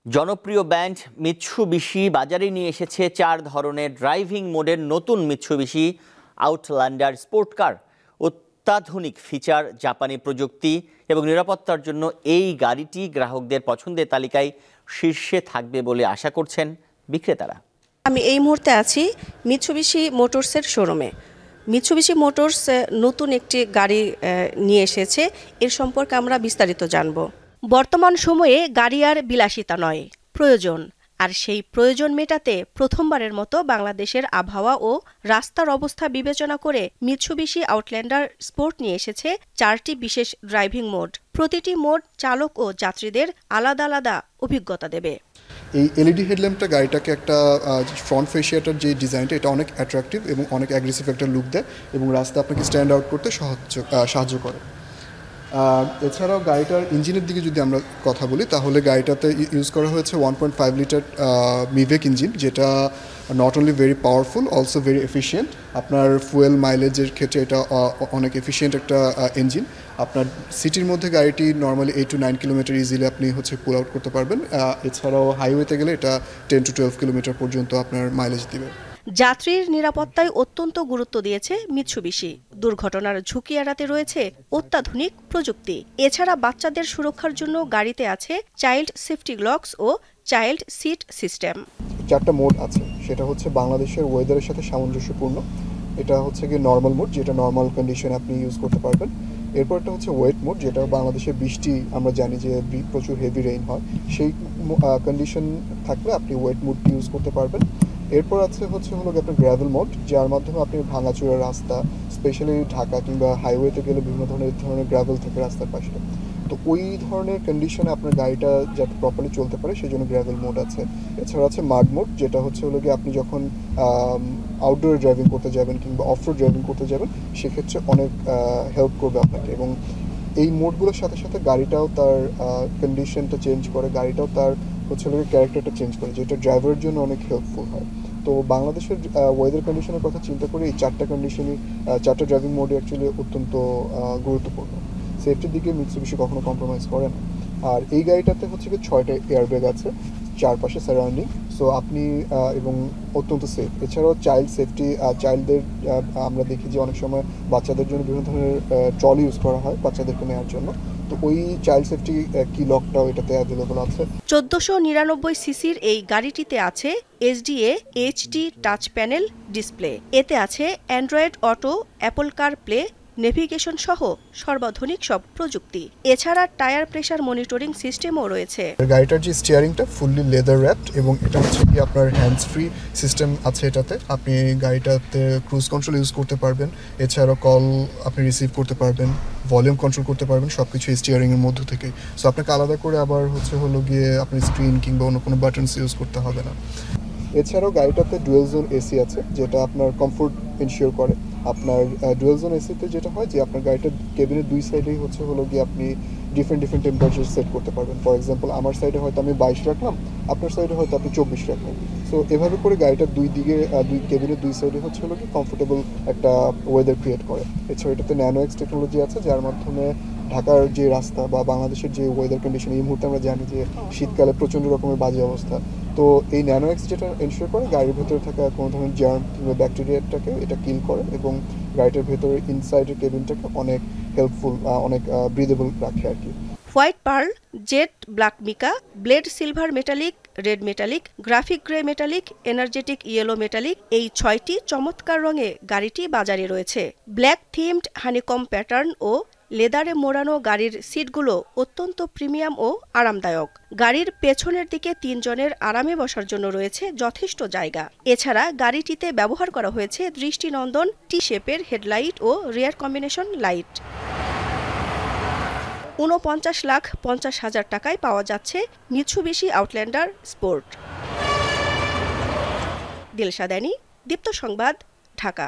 জনপ্রিয় brand Mitsubishi বাজারে নিয়ে এসেছে 4 ধরনের ড্রাইভিং মোডের নতুন মিৎসুবিশি আউটল্যান্ডার স্পোর্ট কার। অত্যাধুনিক ফিচার, জাপানি প্রযুক্তি এবং নিরাপত্তার জন্য এই গাড়িটি গ্রাহকদের পছন্দের তালিকায় শীর্ষে থাকবে বলে আশা করছেন বিক্রেতারা। আমি এই মুহূর্তে আছি মিৎসুবিশি মোটরসের শোরুমে। মিৎসুবিশি মোটরস নতুন একটি গাড়ি নিয়ে এসেছে, এর সম্পর্কে আমরা বিস্তারিত জানব। বর্তমান সময়ে গাড়ি আর বিলাসিতা নয়, প্রয়োজন। আর সেই প্রয়োজন মেটাতে প্রথমবারের মতো বাংলাদেশের আবহাওয়া ও রাস্তার অবস্থা বিবেচনা করে মিৎসুবিশি আউটল্যান্ডার স্পোর্ট নিয়ে এসেছে 4টি বিশেষ ড্রাইভিং মোড। প্রতিটি মোড চালক ও যাত্রীদের আলাদা আলাদা অভিজ্ঞতা দেবে। এই এলইডি হেডল্যাম্পটা গাড়িটাকে একটা ফ্রন্ট ফেসিয়াটার যে ডিজাইনটা, এটা অনেক অ্যাট্রাকটিভ এবং অনেক অ্যাগ্রেসিভ একটা লুক দেয় এবং রাস্তা আপনাকে স্ট্যান্ড আউট করতে সাহায্য করে। এছাড়াও গাড়িটার ইঞ্জিনের দিকে যদি আমরা কথা বলি, তাহলে গাড়িটাতে ইউজ করা হয়েছে 1.5 লিটার মিভেক ইঞ্জিন, যেটা not only very powerful, also very efficient. আপনার ফুয়েল মাইলেজের ক্ষেত্রে এটা অনেক এফিশিয়েন্ট একটা ইঞ্জিন। আপনার সিটির মধ্যে গাড়িটি নর্মালি 8 to 9 কিলোমিটার ইজিলি আপনি পুল আউট করতে পারবেন। এছাড়াও হাইওয়েতে গেলে এটা 10 to 12 কিলোমিটার পর্যন্ত আপনার মাইলেজ দিবে। যাত্রীর নিরাপত্তায় অত্যন্ত গুরুত্ব দিয়েছে মিৎসুবিশি। দুর্ঘটনার ঝুঁকি এড়াতে রয়েছে অত্যাধুনিক প্রযুক্তি। এছাড়া বাচ্চাদের সুরক্ষার জন্য গাড়িতে আছে চাইল্ড সেফটি লকস ও চাইল্ড সিট সিস্টেম। 4টা মোড আছে, সেটা হচ্ছে বাংলাদেশের ওয়েদারের সাথে সামঞ্জস্যপূর্ণ। এটা হচ্ছে কি নর্মাল মোড, যেটা নর্মাল কন্ডিশনে আপনি ইউজ করতে পারবেন। এরপর একটা হচ্ছে ওয়েট মোড, যেটা বাংলাদেশে বৃষ্টি, আমরা জানি যে প্রচুর হেভি রেইন হয়, সেই কন্ডিশন থাকলে আপনি ওয়েট মোড ইউজ করতে পারবেন। এরপর হলো আপনার গ্র্যাভেল মোড, যার মাধ্যমে আপনি ভাঙাচোরা রাস্তা, স্পেশালি ঢাকা কিংবা হাইওয়েতে গেলে বিভিন্ন ধরনের গ্র্যাভেল থাকে রাস্তার পাশে, তো ওই ধরনের কন্ডিশনে আপনার গাড়িটা যাতে প্রপারলি চলতে পারে সেই জন্য গ্র্যাভেল মোড আছে। এছাড়া আছে মাড মোড, যেটা হলো গিয়ে আপনি যখন আউটডোর ড্রাইভিং করতে যাবেন কিংবা অফরোড ড্রাইভিং করতে যাবেন, সেক্ষেত্রে অনেক হেল্প করবে আপনাকে। এবং এই মোডগুলোর সাথে সাথে গাড়িটাও তার কন্ডিশনটা চেঞ্জ করে, গাড়িটাও তার ক্যারেক্টারটা চেঞ্জ করে, যেটা ড্রাইভারের জন্য অনেক হেল্পফুল হয়। তো বাংলাদেশের ওয়েদার কন্ডিশনের কথা চিন্তা করে এই 4টা কন্ডিশনই, 4টা ড্রাইভিং মোডই অ্যাকচুয়ালি অত্যন্ত গুরুত্বপূর্ণ। সেফটির দিকে মিৎসুবিশি কখনো কম্প্রোমাইজ করে না। আর এই গাড়িটাতে 6টা এয়ারব্যাগ আছে চারপাশে সারাউন্ডিং, সো আপনি এবং অত্যন্ত সেফ। এছাড়াও চাইল্ড সেফটি, চাইল্ডদের আমরা দেখি যে অনেক সময় বাচ্চাদের জন্য বিভিন্ন ধরনের ট্রলি ইউজ করা হয় বাচ্চাদেরকে নেওয়ার জন্য, তো ওই চাইল্ড সেফটি কি লকটাও এটাতে অ্যাভেলেবল আছে। 1499 সিসির এই গাড়িটিতে আছে SDA HD touch panel display. এতে আছে অ্যান্ড্রয়েড অটো, অ্যাপল কার প্লে, নেভিগেশন সহ সর্বাধুনিক সব প্রযুক্তি। এছাড়া টায়ার প্রেসার মনিটরিং সিস্টেমও রয়েছে। গাড়িটার যে স্টিয়ারিংটা ফুললি লেদার র্যাপড এবং এটা হচ্ছে কি আপনার হ্যান্ডস ফ্রি সিস্টেম আছে এটাতে। আপনি গাড়িটাতে ক্রুজ কন্ট্রোল ইউজ করতে পারবেন, এছাড়াও কল আপনি রিসিভ করতে পারবেন, ভলিউম কন্ট্রোল করতে পারবেন, সব কিছু স্টিয়ারিংয়ের মধ্য থেকে। সো আপনাকে আলাদা করে আবার হলো গিয়ে আপনি স্ক্রিন কিংবা অন্য কোনো বাটনস ইউজ করতে হবে না। এছাড়াও গাড়িটাতে ডুয়েল জোন এসি আছে, যেটা আপনার কমফোর্ট এনশিওর করে। আপনার ডুয়েল জোন এসিতে যেটা হয় যে আপনার গাড়িটার কেবিনের 2 সাইডেই হলো গিয়ে আপনি ডিফারেন্ট টেম্পারেচার সেট করতে পারবেন। ফর এক্সাম্পল, আমার সাইডে হয়তো আমি 22 রাখলাম, আপনার সাইডে হয়তো আপনি 24 রাখলেন। সো এভাবে করে গাড়িটার দুই কেবিনের 2 সাইডে হলো কি কমফোর্টেবল একটা ওয়েদার ক্রিয়েট করে। এছাড়া এটাতে ন্যানোএক্স টেকনোলজি আছে, যার মাধ্যমে ঢাকার যে রাস্তা বা বাংলাদেশের যে ওয়েদার কন্ডিশন, এই মুহূর্তে আমরা জানি যে শীতকালে প্রচণ্ড রকমের বাজে অবস্থা, তো এই ন্যানোএক্স যেটা এনশিওর করে গাড়ির ভেতরে থাকা কোনো ধরনের জার্ম কিংবা ব্যাকটেরিয়াটাকে এটা কিল করে এবং গাড়িটার ভেতরে ইনসাইডের কেবিনটাকে অনেক হেল্পফুল, অনেক ব্রিদেবল রাখে আর কি। White pearl, jet black mica, blade silver metallic, red metallic, graphic grey metallic, energetic yellow metallic, এই 6টি চমৎকার রঙে গাড়িটি বাজারে রয়েছে। ব্ল্যাক থিমড হানিকম প্যাটার্ন ও লেদারে মোড়ানো গাড়ির সিটগুলো অত্যন্ত প্রিমিয়াম ও আরামদায়ক। গাড়ির পেছনের দিকে 3 জনের আরামে বসার জন্য রয়েছে যথেষ্ট জায়গা। এছাড়া গাড়িটিতে ব্যবহার করা হয়েছে দৃষ্টিনন্দন টি শেপের হেডলাইট ও রিয়ার কম্বিনেশন লাইট। 49,50,000 টাকায় পাওয়া যাচ্ছে মিৎসুবিশি আউটল্যান্ডার স্পোর্ট। দিলশাদানি, দীপ্ত সংবাদ, ঢাকা।